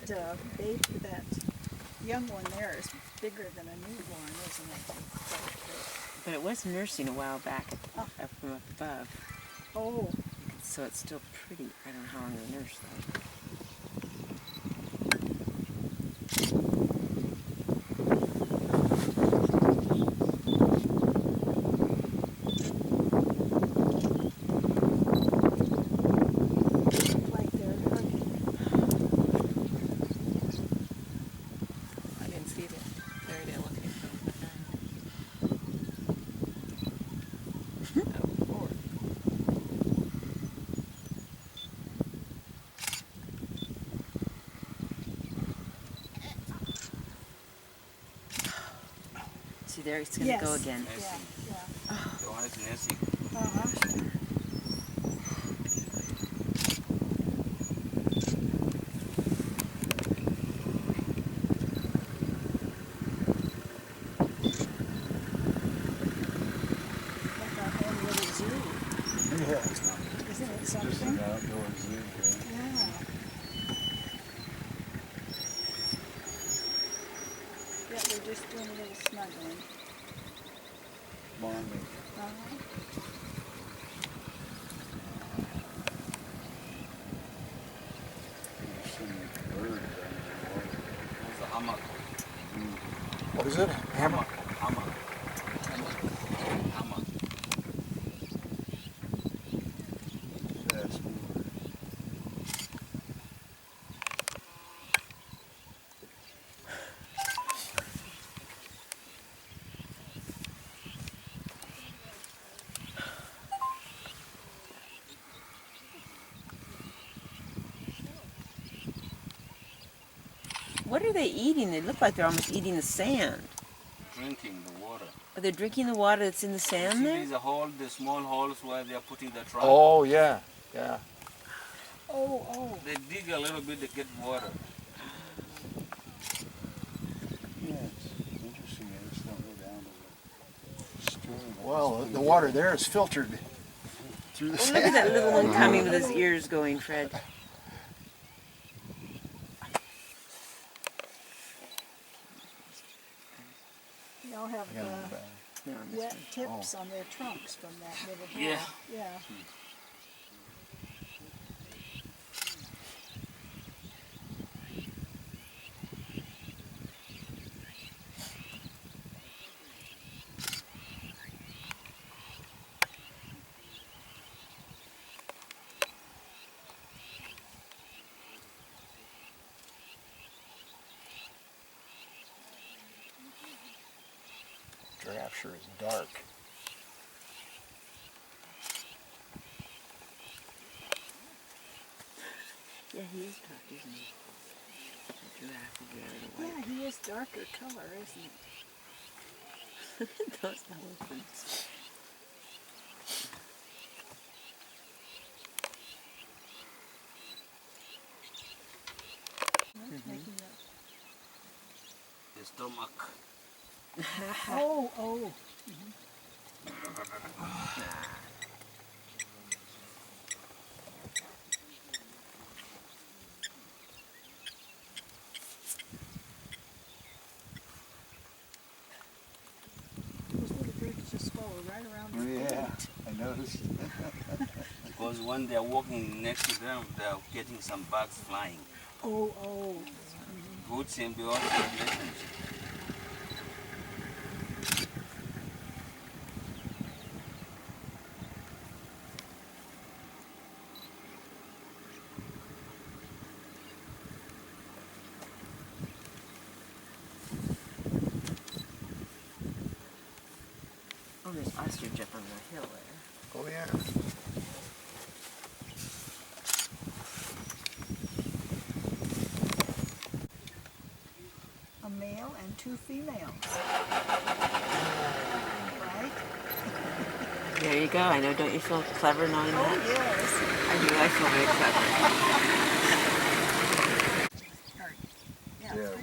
that young one there is bigger than a newborn, isn't it? But it was nursing a while back up from above. Oh. So it's still pretty. I don't know how long they nurse though. See there, it's going to go again. Yeah. The one is nesting. Like our own little zoo. Yeah. Isn't it Just something? an outdoor zoo. Yeah. Yeah, they're just doing a little snuggling. Bonding. There's so many birds down there. It's a hammock. What is it? Hammock. Hammock. That's cool. What are they eating? They look like they're almost eating the sand. Drinking the water. Are they drinking the water that's in the sand there? There's a hole, the small holes where they are putting the trap. Oh, yeah. Yeah. Oh. They dig a little bit to get water. Yeah, it's interesting. They just don't go down to the stream. Well, the water there is filtered through the Oh, sand. look at that little one coming with his ears going, Fred. They all have wet tips on their trunks from that little hole. Yeah. Yeah. Giraffe sure is dark. Yeah, he is dark, isn't he? The giraffe will be out of the way. Yeah, he is darker color, isn't he? Look at those elephants. The stomach. Oh. Those little birds just follow right around the feet. I noticed. Because when they're walking next to them, they're getting some bugs flying. Oh. Good symbiotic relationship. Oh, there's ostrich up on the hill there. Oh, yeah. A male and 2 females. Right? There you go. I know. Don't you feel clever knowing that? Oh, yes. I do. I feel very clever. Yeah, 3 of them.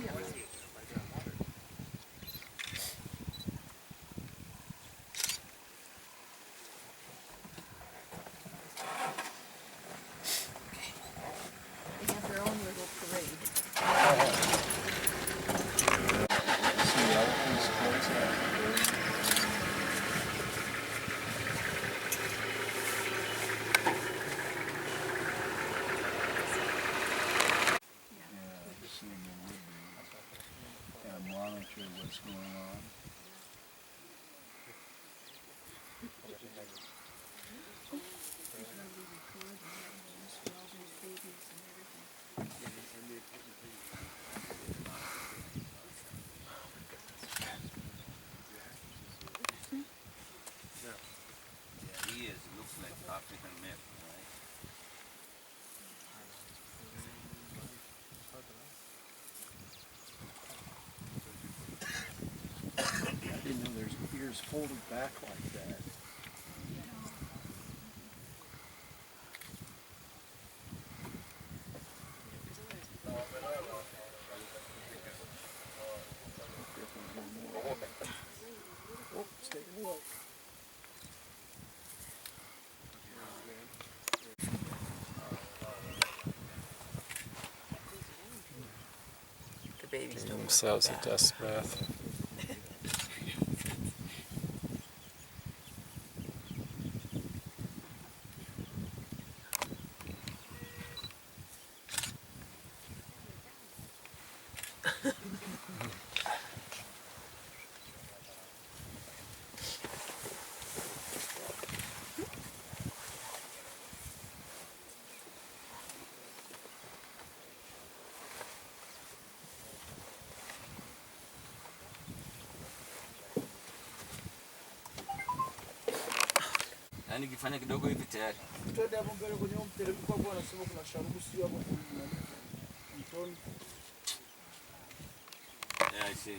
They have their own little parade. African map, right? I didn't know there's ears folded back like that. Oh, it's taking a look. The babies don't Themselves a dust bath. Yaani kifanya kidogo hivi tayari. Yeah, I see.